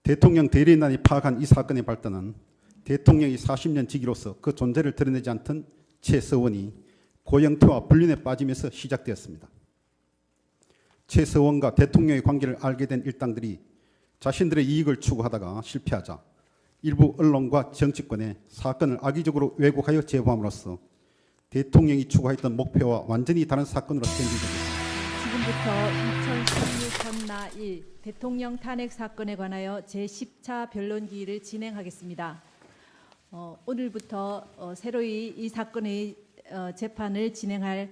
대통령 대리인단이 파악한 이 사건의 발단은 대통령이 40년 직위로서 그 존재를 드러내지 않던 최서원이 고영태와 불륜에 빠지면서 시작되었습니다. 최서원과 대통령의 관계를 알게 된 일당들이 자신들의 이익을 추구하다가 실패하자 일부 언론과 정치권에 사건을 악의적으로 왜곡하여 제보함으로써 대통령이 추구했던 목표와 완전히 다른 사건으로 변질되었습니다. 지금부터 2016 전나 1 대통령 탄핵 사건에 관하여 제10차 변론기일을 진행하겠습니다. 오늘부터 새로이 이 사건의 재판을 진행할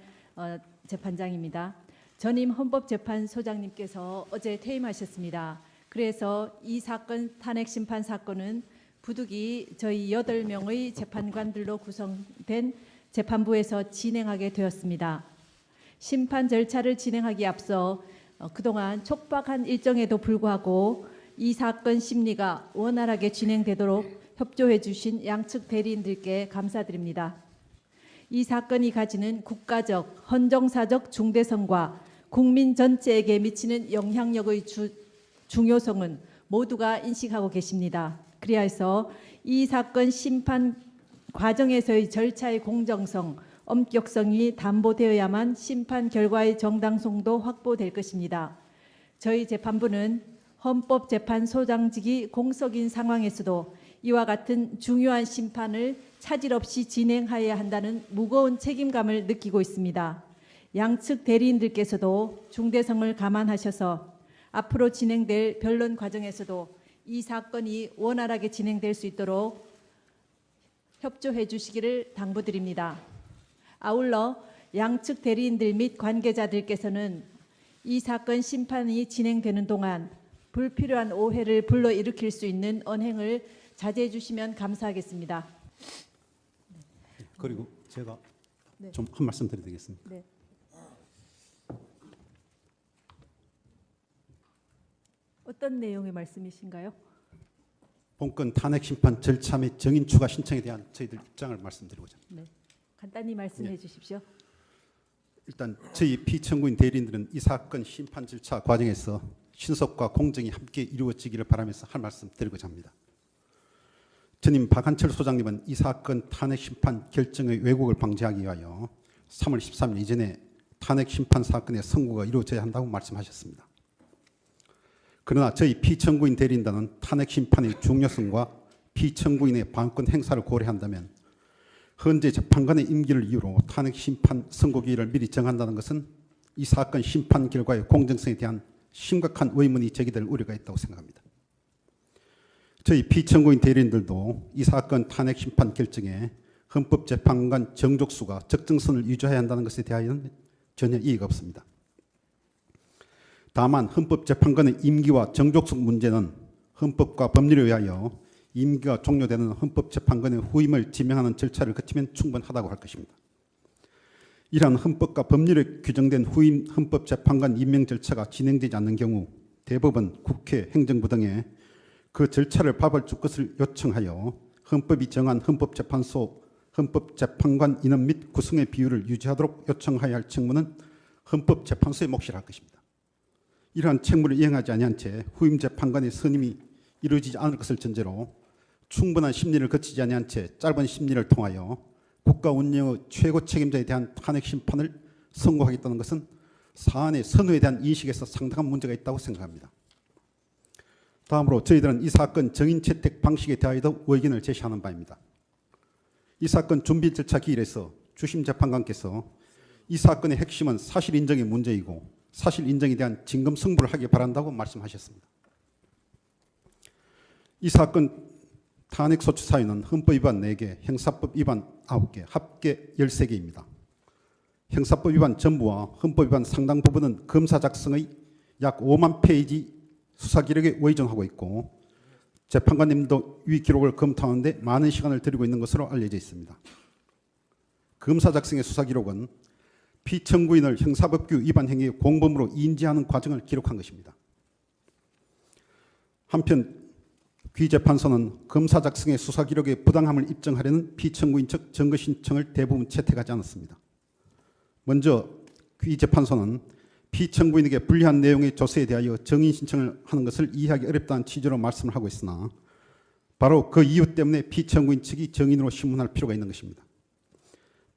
재판장입니다. 전임 헌법재판소장님께서 어제 퇴임하셨습니다. 그래서 이 사건 탄핵 심판 사건은 부득이 저희 8명의 재판관들로 구성된 재판부에서 진행하게 되었습니다. 심판 절차를 진행하기에 앞서 그동안 촉박한 일정에도 불구하고 이 사건 심리가 원활하게 진행되도록 협조해 주신 양측 대리인들께 감사드립니다. 이 사건이 가지는 국가적, 헌정사적 중대성과 국민 전체에게 미치는 영향력의 중요성은 모두가 인식하고 계십니다. 그리하여서 이 사건 심판 과정에서의 절차의 공정성, 엄격성이 담보되어야만 심판 결과의 정당성도 확보될 것입니다. 저희 재판부는 헌법재판소장직이 공석인 상황에서도 이와 같은 중요한 심판을 차질 없이 진행하여야 한다는 무거운 책임감을 느끼고 있습니다. 양측 대리인들께서도 중대성을 감안하셔서 앞으로 진행될 변론 과정에서도 이 사건이 원활하게 진행될 수 있도록 협조해 주시기를 당부드립니다. 아울러 양측 대리인들 및 관계자들께서는 이 사건 심판이 진행되는 동안 불필요한 오해를 불러일으킬 수 있는 언행을 자제해 주시면 감사하겠습니다. 그리고 제가 좀 한 말씀 드리겠습니다. 네. 어떤 내용의 말씀이신가요? 본건 탄핵 심판 절차 및 정인 추가 신청에 대한 저희들 입장을 말씀드리고자 합니다. 네. 간단히 말씀해 주십시오. 일단 저희 피청구인 대리인들은 이 사건 심판 절차 과정에서 신속과 공정이 함께 이루어지기를 바라면서 할 말씀 드리고자 합니다. 전임 박한철 소장님은 이 사건 탄핵 심판 결정의 왜곡을 방지하기 위하여 3월 13일 이전에 탄핵 심판 사건의 선고가 이루어져야 한다고 말씀하셨습니다. 그러나 저희 피청구인 대리인단은 탄핵 심판의 중요성과 피청구인의 방어권 행사를 고려한다면 현재 재판관의 임기를 이유로 탄핵 심판 선고 기일을 미리 정한다는 것은 이 사건 심판 결과의 공정성에 대한 심각한 의문이 제기될 우려가 있다고 생각합니다. 저희 피청구인 대리인들도 이 사건 탄핵 심판 결정에 헌법재판관 정족수가 적정선을 유지해야 한다는 것에 대하여는 전혀 이의가 없습니다. 다만 헌법재판관의 임기와 정족수 문제는 헌법과 법률에 의하여 임기가 종료되는 헌법재판관의 후임을 지명하는 절차를 거치면 충분하다고 할 것입니다. 이러한 헌법과 법률에 규정된 후임 헌법재판관 임명 절차가 진행되지 않는 경우 대법원, 국회, 행정부 등에 그 절차를 밟을 것을 요청하여 헌법이 정한 헌법재판소, 헌법재판관 인원 및 구성의 비율을 유지하도록 요청하여야 할 책무는 헌법재판소의 몫이라 할 것입니다. 이러한 책무를 이행하지 아니한 채 후임 재판관의 선임이 이루어지지 않을 것을 전제로 충분한 심리를 거치지 아니한 채 짧은 심리를 통하여 국가 운영의 최고 책임자에 대한 탄핵 심판을 선고하겠다는 것은 사안의 선호에 대한 인식에서 상당한 문제가 있다고 생각합니다. 다음으로 저희들은 이 사건 정인 채택 방식에 대하여도 의견을 제시하는 바입니다. 이 사건 준비 절차 기일에서 주심 재판관께서 이 사건의 핵심은 사실 인정의 문제이고 사실 인정에 대한 진검 승부를 하기 바란다고 말씀하셨습니다. 이 사건 탄핵 소추 사유는 헌법 위반 4개, 형사법 위반 9개, 합계 13개입니다. 형사법 위반 전부와 헌법 위반 상당 부분은 검사 작성의 약 5만 페이지 수사 기록에 의존하고 있고 재판관님도 위 기록을 검토하는데 많은 시간을 들이고 있는 것으로 알려져 있습니다. 검사 작성의 수사 기록은 피청구인을 형사법규 위반 행위의 공범으로 인지하는 과정을 기록한 것입니다. 한편 귀재판소는 검사 작성의 수사 기록의 부당함을 입증하려는 피청구인 측 증거 신청을 대부분 채택하지 않았습니다. 먼저 귀재판소는 피청구인에게 불리한 내용의 조서에 대하여 정인 신청을 하는 것을 이해하기 어렵다는 취지로 말씀을 하고 있으나 바로 그 이유 때문에 피청구인 측이 정인으로 신문할 필요가 있는 것입니다.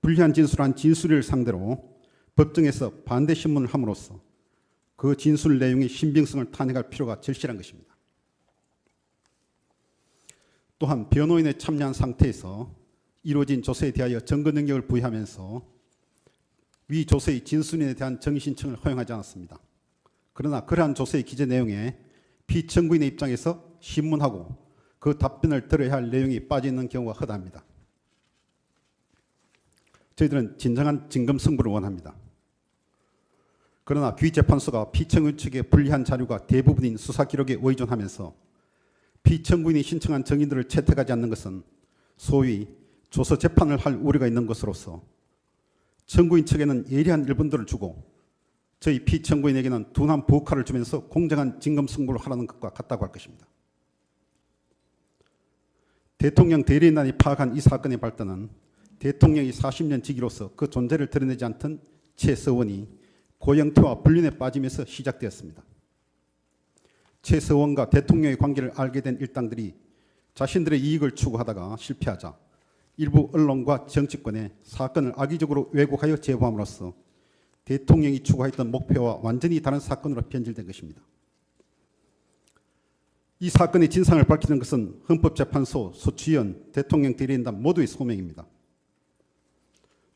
불리한 진술한 진술을 상대로 법정에서 반대 신문을 함으로써 그 진술 내용의 신빙성을 탄핵할 필요가 절실한 것입니다. 또한 변호인에 참여한 상태에서 이루어진 조서에 대하여 증거 능력을 부여하면서 위 조서의 진술인에 대한 정의 신청을 허용하지 않았습니다. 그러나 그러한 조서의 기재 내용에 피청구인의 입장에서 신문하고 그 답변을 들어야 할 내용이 빠져 있는 경우가 허다합니다. 저희들은 진정한 진검승부를 원합니다. 그러나 귀재판소가 피청구인 측에 불리한 자료가 대부분인 수사 기록에 의존하면서 피청구인이 신청한 정인들을 채택하지 않는 것은 소위 조서 재판을 할 우려가 있는 것으로서 청구인 측에는 예리한 일분들을 주고 저희 피청구인에게는 둔한 부호카를 주면서 공정한 진검승부를 하라는 것과 같다고 할 것입니다. 대통령 대리인단이 파악한 이 사건의 발단은 대통령이 40년 직위로서 그 존재를 드러내지 않던 최서원이 고영태와 불륜에 빠지면서 시작되었습니다. 최서원과 대통령의 관계를 알게 된 일당들이 자신들의 이익을 추구하다가 실패하자 일부 언론과 정치권에 사건을 악의적으로 왜곡하여 제보함으로써 대통령이 추구했던 목표와 완전히 다른 사건으로 변질된 것입니다. 이 사건의 진상을 밝히는 것은 헌법재판소, 소추위원, 대통령 대리인단 모두의 소명입니다.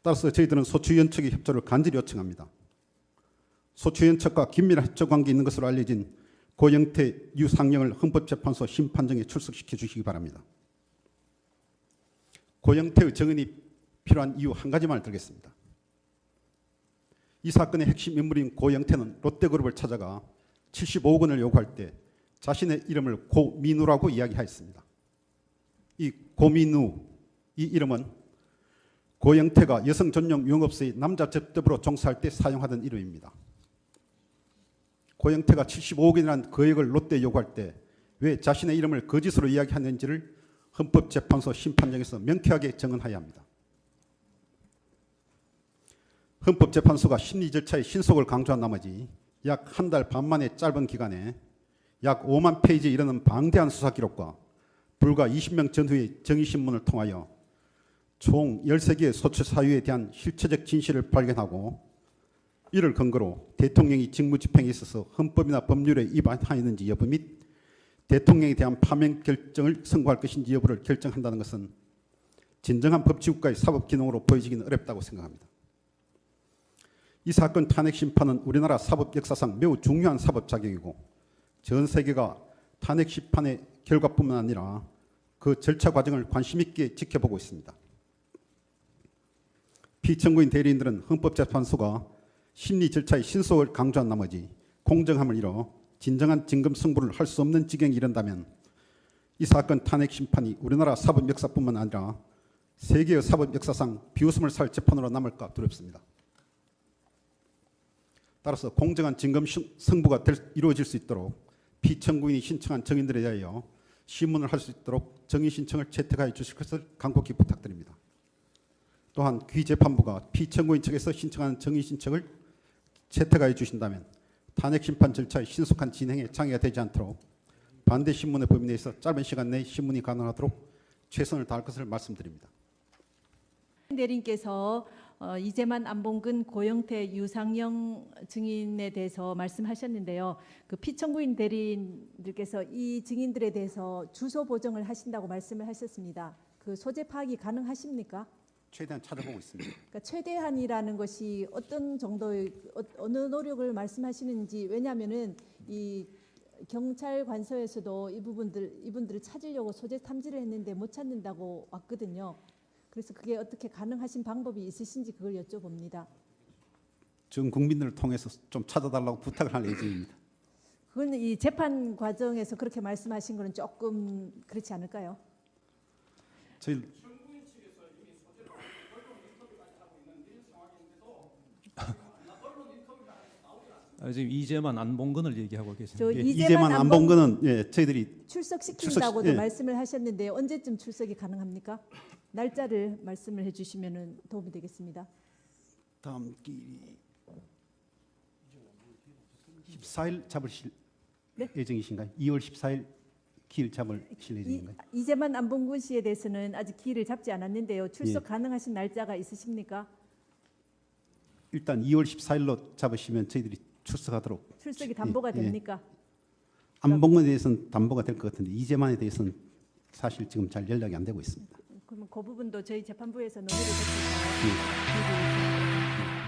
따라서 저희들은 소추위원 측의 협조를 간절히 요청합니다. 소추위원 측과 긴밀한 협조 관계에 있는 것으로 알려진 고영태, 유상영을 헌법재판소 심판정에 출석시켜 주시기 바랍니다. 고영태의 정인이 필요한 이유 한 가지만 들겠습니다. 이 사건의 핵심 인물인 고영태는 롯데그룹을 찾아가 75억 원을 요구할 때 자신의 이름을 고민우라고 이야기하였습니다. 이 고민우, 이 이름은 고영태가 여성 전용 유흥업소의 남자 접대부로 종사할 때 사용하던 이름입니다. 고영태가 75억 원이라는 거액을 롯데에 요구할 때 왜 자신의 이름을 거짓으로 이야기하는지를 헌법재판소 심판정에서 명쾌하게 정언해야 합니다. 헌법재판소가 심리 절차의 신속을 강조한 나머지 약 한 달 반 만의 짧은 기간에 약 5만 페이지에 이르는 방대한 수사 기록과 불과 20명 전후의 정의신문을 통하여 총 13개의 소추 사유에 대한 실체적 진실을 발견하고 이를 근거로 대통령이 직무집행에 있어서 헌법이나 법률에 위반하였는지 여부 및 대통령에 대한 파면 결정을 선고할 것인지 여부를 결정한다는 것은 진정한 법치국가의 사법기능으로 보여지기는 어렵다고 생각합니다. 이 사건 탄핵 심판은 우리나라 사법 역사상 매우 중요한 사법 작용이고 전 세계가 탄핵 심판의 결과뿐만 아니라 그 절차 과정을 관심 있게 지켜보고 있습니다. 피청구인 대리인들은 헌법재판소가 심리 절차의 신속을 강조한 나머지 공정함을 잃어 진정한 진검승부를 할 수 없는 지경에 이른다면 이 사건 탄핵 심판이 우리나라 사법 역사뿐만 아니라 세계의 사법 역사상 비웃음을 살 재판으로 남을까 두렵습니다. 따라서 공정한 진검승부가 이루어질 수 있도록 피청구인이 신청한 정인들에 대하여 신문을 할 수 있도록 정인 신청을 채택하여 주실 것을 간곡히 부탁드립니다. 또한 귀재판부가 피청구인 측에서 신청한 정인 신청을 채택하여 주신다면 탄핵 심판 절차의 신속한 진행에 장애가 되지 않도록 반대 신문의 범위 내에서 짧은 시간 내에 신문이 가능하도록 최선을 다할 것을 말씀드립니다. 대리인께서 이재만, 안봉근, 고영태, 유상영 증인에 대해서 말씀하셨는데요. 그 피청구인 대리인들께서 이 증인들에 대해서 주소 보정을 하신다고 말씀을 하셨습니다. 그 소재 파악이 가능하십니까? 최대한 찾아보고 있습니다. 그러니까 최대한이라는 것이 어떤 정도의 어느 노력을 말씀하시는지, 왜냐하면은 이 경찰 관서에서도 이분들을 찾으려고 소재 탐지를 했는데 못 찾는다고 왔거든요. 그래서 그게 어떻게 가능하신 방법이 있으신지 그걸 여쭤봅니다. 전 국민들을 통해서 좀 찾아달라고 부탁을 할 예정입니다. 그건 이 재판 과정에서 그렇게 말씀하신 거는 조금 그렇지 않을까요? 저희 지금 이재만, 안봉근을 얘기하고 계십니다. 저 예, 이재만, 안봉근은 예, 저희들이 출석시킨다고도 예. 말씀을 하셨는데 언제쯤 출석이 가능합니까? 날짜를 말씀을 해주시면 도움이 되겠습니다. 다음 길이 14일 잡으실 네? 예정이신가요? 2월 14일 기일 잡으실 예정인가요? 이재만 안봉근 씨에 대해서는 아직 기일을 잡지 않았는데요. 출석 예. 가능하신 날짜가 있으십니까? 일단 2월 14일로 잡으시면 저희들이 출석하도록. 출석이 담보가 예, 예. 됩니까? 안봉근에 대해서는 담보가 될 것 같은데 이재만에 대해서는 사실 지금 잘 연락이 안 되고 있습니다. 그러면 그 부분도 저희 재판부에서 논의를 예. 했을까요?